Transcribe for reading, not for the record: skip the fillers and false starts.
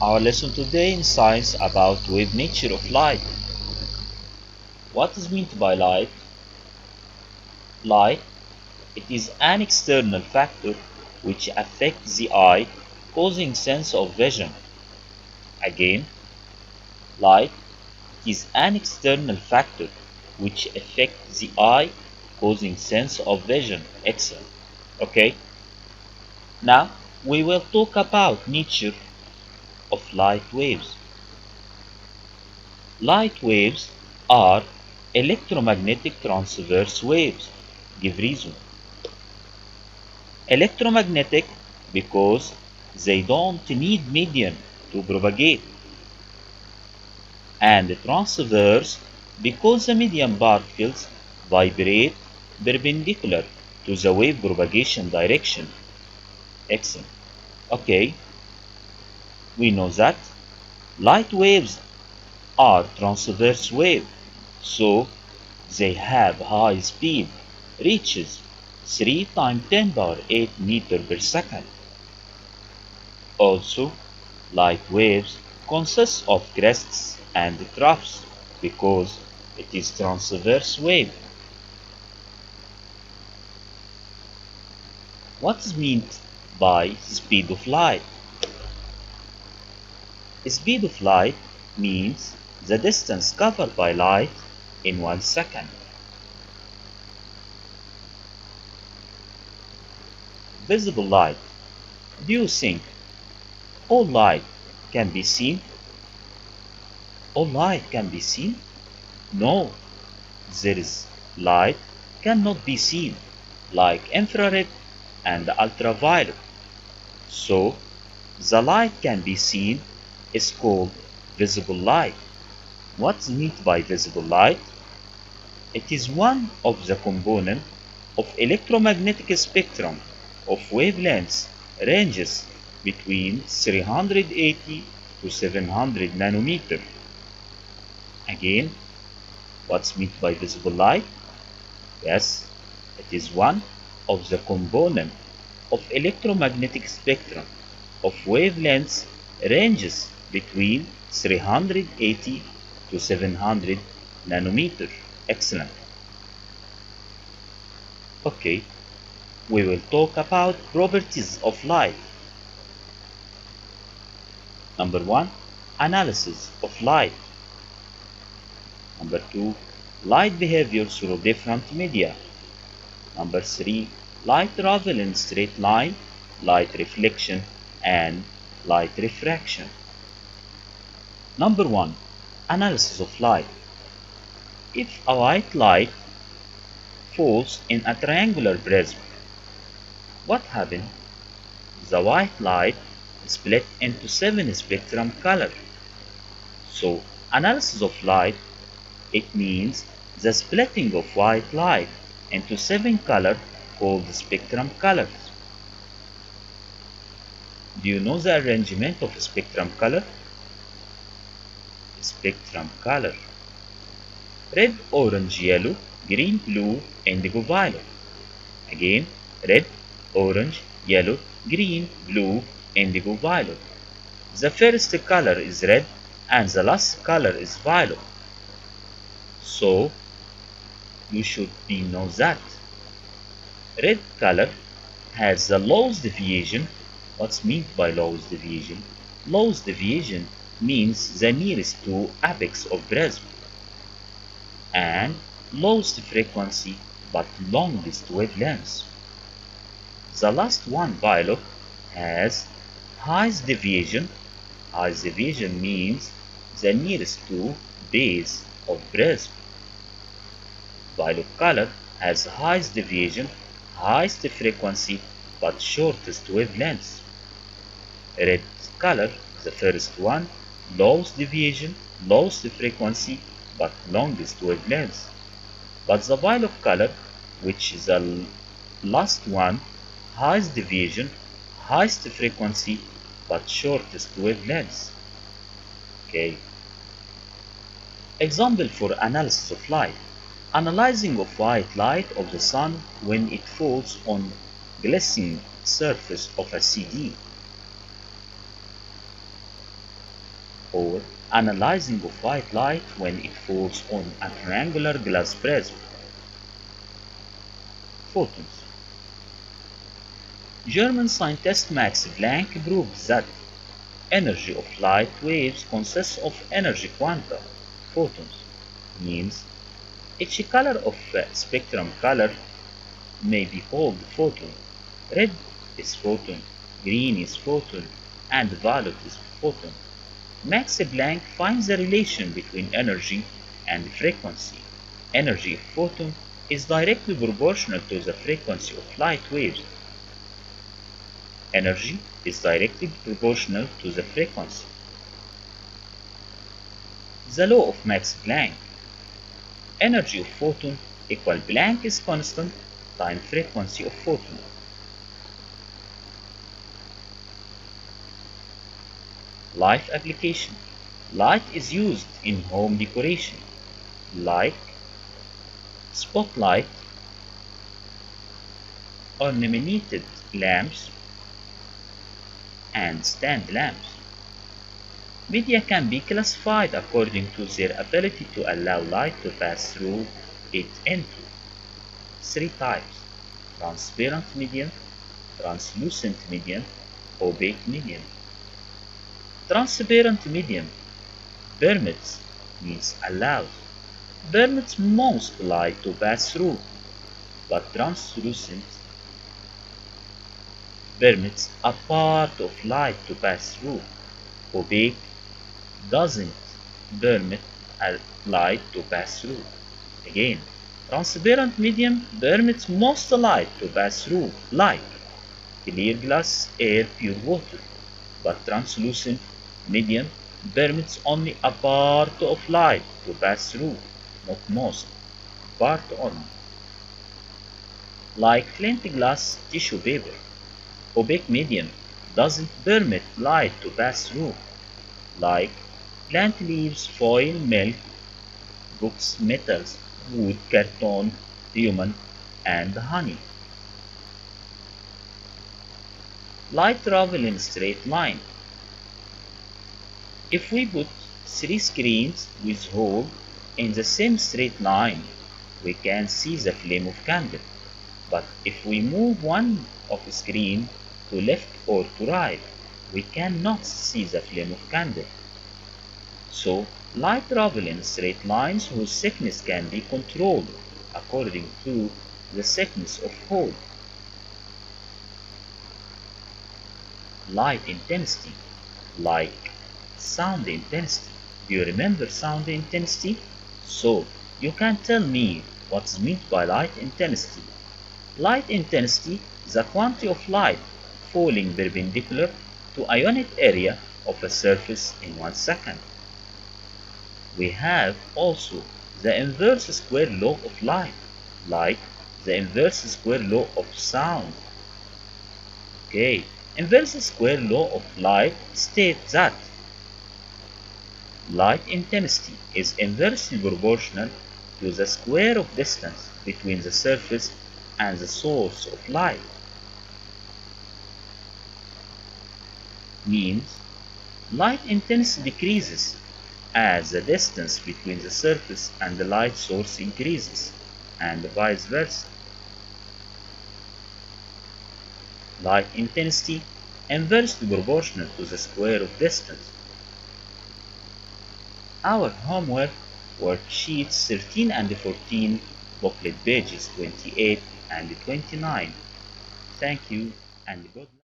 Our lesson today in science about wave nature of light. What is meant by light? Light, it is an external factor which affects the eye, causing sense of vision. Again, light is an external factor which affects the eye, causing sense of vision. Excellent. Okay. Now we will talk about nature of light waves. Light waves are electromagnetic transverse waves. Give reason. Electromagnetic because they don't need medium to propagate, and transverse because the medium particles vibrate perpendicular to the wave propagation direction. Excellent. Okay, we know that light waves are transverse waves, so they have high speed, reaches 3 times 10 power 8 meter per second. Also, light waves consist of crests and troughs because it is transverse wave. What is meant by speed of light? Speed of light means the distance covered by light in 1 second. Visible light. Do you think all light can be seen? All light can be seen? No, there is light cannot be seen, like infrared and ultraviolet. So, the light can be seen is called visible light. What's meant by visible light? It is one of the components of electromagnetic spectrum of wavelengths ranges between 380 to 700 nanometer. Again, what's meant by visible light? Yes, it is one of the components of electromagnetic spectrum of wavelengths ranges between 380 to 700 nanometer. Excellent. Okay, we will talk about properties of light. Number 1, analysis of light. Number 2, light behavior through different media. Number 3, light travel in straight line, light reflection, and light refraction. Number 1, analysis of light. If a white light falls in a triangular prism, what happens? The white light split into 7 spectrum colors. So, analysis of light, it means the splitting of white light into 7 colors called spectrum colors. Do you know the arrangement of spectrum color? Spectrum color: red, orange, yellow, green, blue, indigo, violet. Again, red, orange, yellow, green, blue, indigo, violet. The first color is red and the last color is violet. So, you should know that red color has the lowest deviation. What's meant by lowest deviation? Lowest deviation means the nearest to apex of prism, and lowest frequency but longest wavelength. The last one, violet, has highest deviation. Highest deviation means the nearest to base of prism. Violet color has highest deviation, highest frequency, but shortest wavelength. Red color, the first one, lowest deviation, lowest frequency, but longest wavelength. But the violet color, which is the last one, highest deviation, highest frequency, but shortest wavelength. Okay. Example for analysis of light. Analyzing of white light of the sun when it falls on glistening surface of a CD. or analyzing of white light when it falls on a triangular glass prism. Photons. German scientist Max Planck proved that energy of light waves consists of energy quanta, photons, means each color of spectrum color may be called photon. Red is photon, green is photon, and violet is photon. Max Planck finds the relation between energy and frequency. Energy of photon is directly proportional to the frequency of light waves. Energy is directly proportional to the frequency. The law of Max Planck. Energy of photon equal Planck's constant times frequency of photon. Light application. Light is used in home decoration, like spotlight, ornamented lamps, and stand lamps. Media can be classified according to their ability to allow light to pass through it into three types: transparent medium, translucent medium, opaque medium. Transparent medium permits means allows, permits most light to pass through, but translucent permits a part of light to pass through. Opaque doesn't permit a light to pass through. Again, transparent medium permits most light to pass through, like clear glass, air, pure water, but translucent medium permits only a part of light to pass through, not most, part only, like flint glass, tissue paper. Opaque medium doesn't permit light to pass through, like plant leaves, foil, milk, books, metals, wood, carton, human, and honey. Light travel in straight line. If we put three screens with hole in the same straight line, we can see the flame of candle. But if we move one of the screen to left or to right, we cannot see the flame of candle. So, light travels in straight lines whose thickness can be controlled according to the thickness of hole. Light intensity, like sound intensity. Do you remember sound intensity? So, you can tell me what's meant by light intensity. Light intensity is the quantity of light falling perpendicular to a unit area of a surface in 1 second. We have also the inverse square law of light, like the inverse square law of sound. Okay, inverse square law of light states that light intensity is inversely proportional to the square of distance between the surface and the source of light. Means light intensity decreases as the distance between the surface and the light source increases, and vice versa. Light intensity inversely proportional to the square of distance. Our homework worksheets 13 and 14, booklet pages 28 and 29. Thank you and good luck.